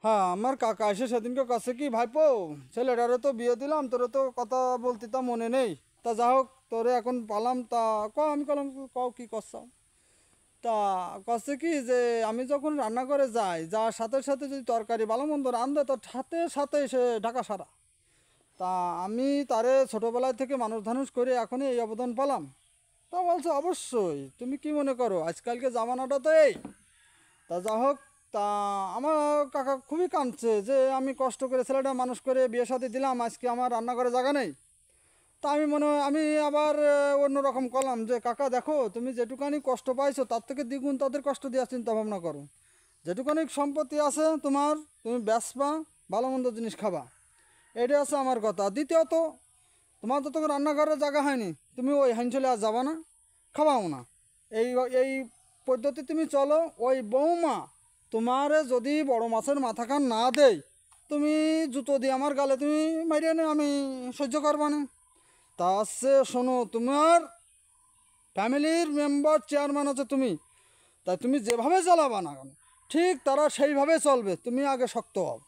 হ্যাঁ, আমার কাকা এসে সেদিনকে কাছে কি ভাইপো, ছেলেটারে তো বিয়ে দিলাম, তোরে তো কথা বলতে তা মনে নেই। তা যা হোক, তোরে এখন পালাম তা আমি কলাম, কও কি করছাও। তা কছে কি যে আমি যখন রান্নাঘরে যাই, যার সাথে সাথে যদি তরকারি ভালো মন্দ রান্ধে, তার সাথে সাথে সে ঢাকা সারা। তা আমি তারে ছোটোবেলায় থেকে মানুষ ধানুষ করে এখনই এই অবদান পেলাম। তা বলছে অবশ্যই, তুমি কি মনে করো আজকালকে জামানাটা তো এই। তা যা হোক, তা আমার কাকা খুবই কাঁদছে যে আমি কষ্ট করে ছেলেটা মানুষ করে বিয়ে শাদী দিলাম, আজকে আমার রান্নাঘরে জায়গা নেই। তা আমি আবার অন্যরকম করলাম যে কাকা দেখো, তুমি যেটুকানি কষ্ট পাইছো তার থেকে দ্বিগুণ তাদের কষ্ট দেওয়ার চিন্তা ভাবনা করো। যেটুকানি সম্পত্তি আছে তোমার, তুমি বেচবা, ভালো মন্দ জিনিস খাবা। এটাই আছে আমার কথা। দ্বিতীয়ত, তোমার তো তোকে রান্নাঘরে জায়গা হয়নি, তুমি ওই হাঞ্চলে আর যাবা না, খাবাও না। এই এই পদ্ধতি তুমি চলো। ওই বৌমা তোমারে যদি বড় মাছের মাথাখান না দেই, তুমি জুতো দিয়ে আমার গালে তুমি মারিয়ে নে, আমি সহ্য করবা না। তা আছে শোনো, তোমার ফ্যামিলির মেম্বার চেয়ারম্যান আছে তুমি, তাই তুমি যেভাবে চালাবা না কেন, ঠিক তারা সেইভাবে চলবে, তুমি আগে শক্ত হও।